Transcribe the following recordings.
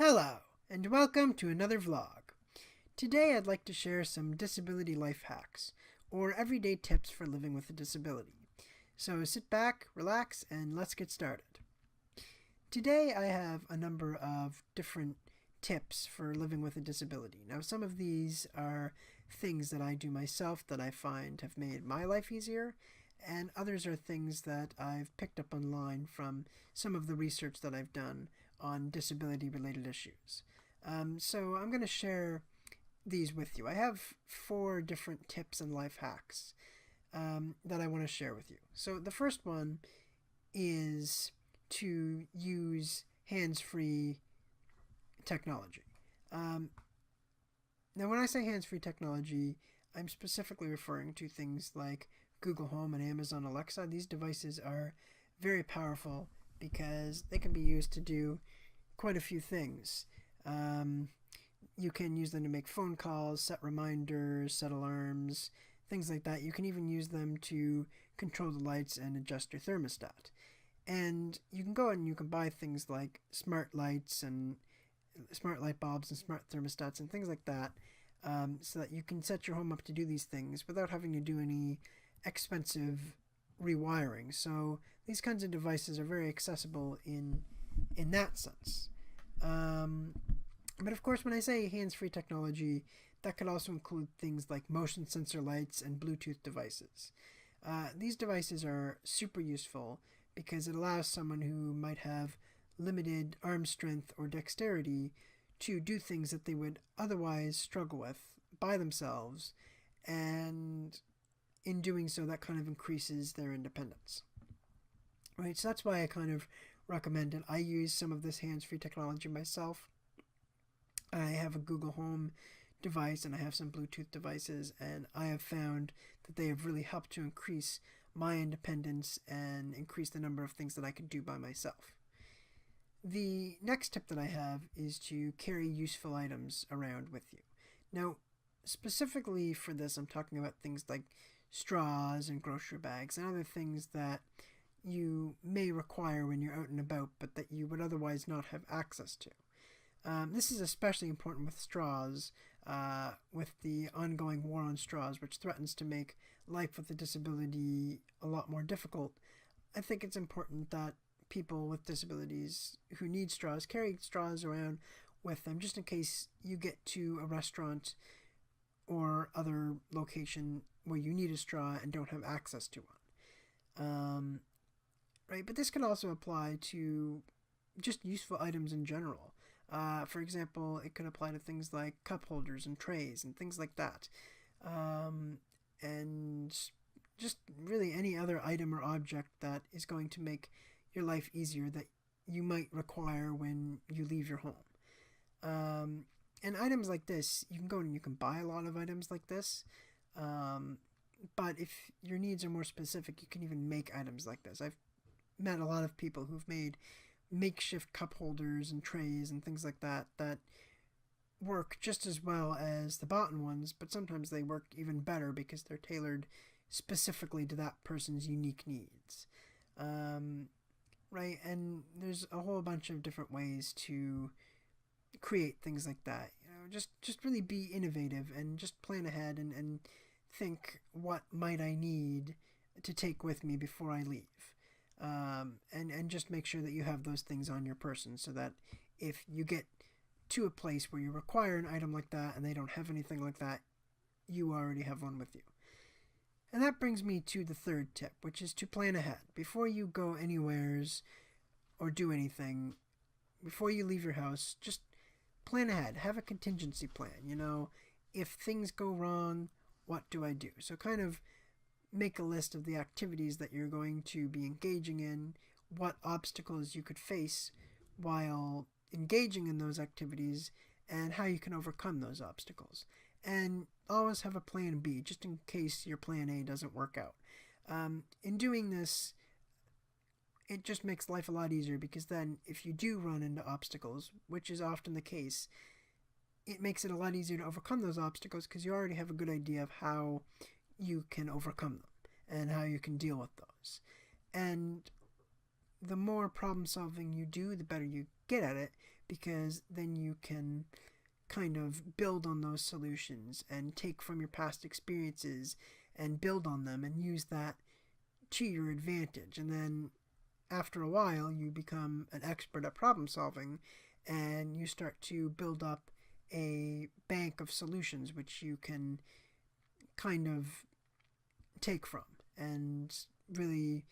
Hello, and welcome to another vlog. Today I'd like to share some disability life hacks, or everyday tips for living with a disability. So sit back, relax, and let's get started. Today I have a number of different tips for living with a disability. Now some of these are things that I do myself that I find have made my life easier, and others are things that I've picked up online from some of the research that I've done on disability related issues. So I'm going to share these with you. I have 4 different tips and life hacks that I want to share with you. So the first one is to use hands-free technology. Now when I say hands-free technology, I'm specifically referring to things like Google Home and Amazon Alexa. These devices are very powerful because they can be used to do quite a few things. You can use them to make phone calls, set reminders, set alarms, things like that. You can even use them to control the lights and adjust your thermostat. And you can go and you can buy things like smart lights and smart light bulbs and smart thermostats and things like that, so that you can set your home up to do these things without having to do any expensive rewiring. So these kinds of devices are very accessible in that sense. But of course, when I say hands-free technology, that could also include things like motion sensor lights and Bluetooth devices. These devices are super useful because it allows someone who might have limited arm strength or dexterity to do things that they would otherwise struggle with by themselves, and in doing so that kind of increases their independence. Right, so that's why I kind of recommend it. I use some of this hands-free technology myself. I have a Google Home device and I have some Bluetooth devices, and I have found that they have really helped to increase my independence and increase the number of things that I can do by myself. The next tip that I have is to carry useful items around with you. Now, specifically for this, I'm talking about things like straws and grocery bags and other things that you may require when you're out and about, but that you would otherwise not have access to. This is especially important with straws, with the ongoing war on straws, which threatens to make life with a disability a lot more difficult. I think it's important that people with disabilities who need straws carry straws around with them, just in case you get to a restaurant or other location where you need a straw and don't have access to one. Right, but this can also apply to just useful items in general. For example, it could apply to things like cup holders and trays and things like that. And just really any other item or object that is going to make your life easier that you might require when you leave your home. And items like this, you can go and you can buy a lot of items like this. But if your needs are more specific, you can even make items like this. I've met a lot of people who've made makeshift cup holders and trays and things like that that work just as well as the bought ones, but sometimes they work even better because they're tailored specifically to that person's unique needs. Right, and there's a whole bunch of different ways to create things like that. Just really be innovative and just plan ahead and think, what might I need to take with me before I leave? And just make sure that you have those things on your person, so that if you get to a place where you require an item like that and they don't have anything like that, you already have one with you. And that brings me to the third tip, which is to plan ahead. Before you go anywheres or do anything, before you leave your house, just plan ahead. Have a contingency plan. If things go wrong, what do I do? So kind of make a list of the activities that you're going to be engaging in, what obstacles you could face while engaging in those activities, and how you can overcome those obstacles. And always have a plan B, just in case your plan A doesn't work out. In doing this, it just makes life a lot easier, because then if you do run into obstacles, which is often the case, it makes it a lot easier to overcome those obstacles because you already have a good idea of how you can overcome them and how you can deal with those. And the more problem solving you do, the better you get at it, because then you can kind of build on those solutions and take from your past experiences and build on them and use that to your advantage. And then after a while, you become an expert at problem solving and you start to build up a bank of solutions which you can kind of take from and really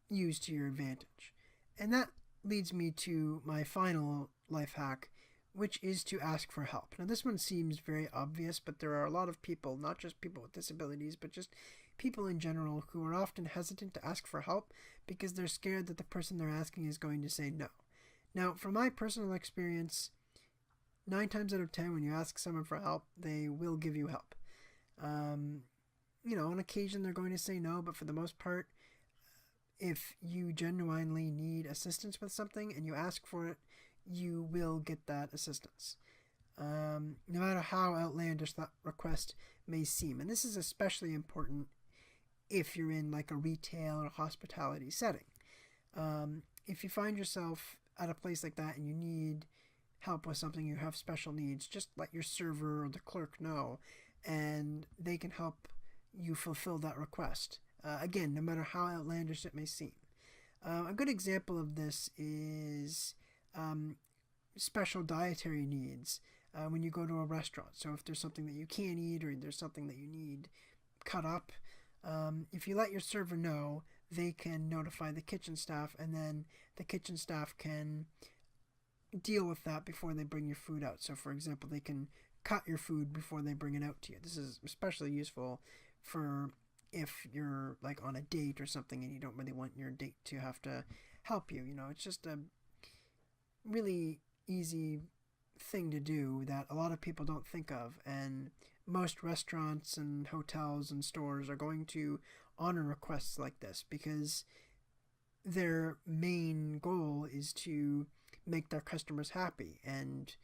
use to your advantage. And that leads me to my final life hack, which is to ask for help. Now, this one seems very obvious, but there are a lot of people, not just people with disabilities, but just people in general, who are often hesitant to ask for help because they're scared that the person they're asking is going to say no. Now, from my personal experience, 9 times out of 10, when you ask someone for help, they will give you help. On occasion they're going to say no, but for the most part, if you genuinely need assistance with something and you ask for it, you will get that assistance. No matter how outlandish that request may seem. And this is especially important if you're in like a retail or hospitality setting. If you find yourself at a place like that and you need help with something, you have special needs, just let your server or the clerk know, and they can help you fulfill that request. Again, no matter how outlandish it may seem. A good example of this is special dietary needs when you go to a restaurant. So if there's something that you can't eat or there's something that you need cut up, if you let your server know, they can notify the kitchen staff, and then the kitchen staff can deal with that before they bring your food out. So for example, they can cut your food before they bring it out to you. This is especially useful for if you're like on a date or something and you don't really want your date to have to help you. It's just a really easy thing to do that a lot of people don't think of, and most restaurants and hotels and stores are going to honor requests like this because their main goal is to make their customers happy. And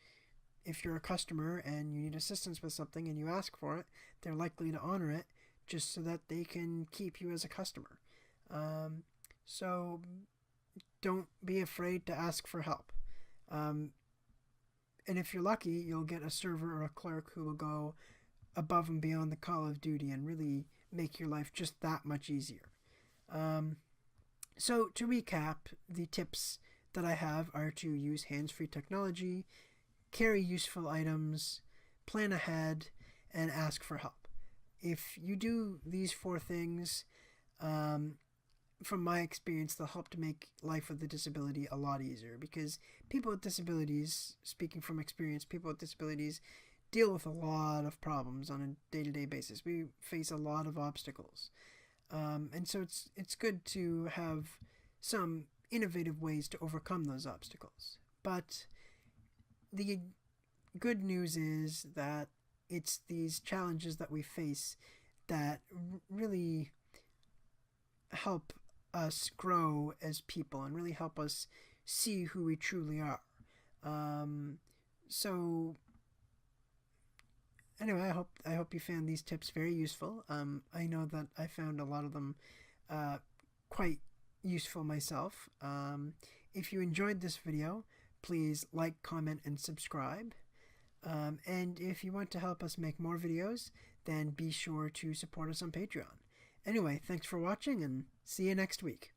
if you're a customer and you need assistance with something and you ask for it, they're likely to honor it just so that they can keep you as a customer. So don't be afraid to ask for help. And if you're lucky, you'll get a server or a clerk who will go above and beyond the call of duty and really make your life just that much easier. So to recap, the tips that I have are to use hands-free technology, carry useful items, plan ahead, and ask for help. If you do these 4 things, from my experience, they'll help to make life with a disability a lot easier, because people with disabilities, speaking from experience, people with disabilities deal with a lot of problems on a day-to-day basis. We face a lot of obstacles. And so it's good to have some innovative ways to overcome those obstacles. But the good news is that it's these challenges that we face that really help us grow as people and really help us see who we truly are. So anyway, I hope you found these tips very useful. I know that I found a lot of them quite useful myself. If you enjoyed this video, please like, comment, and subscribe. And if you want to help us make more videos, then be sure to support us on Patreon. Anyway, thanks for watching, and see you next week.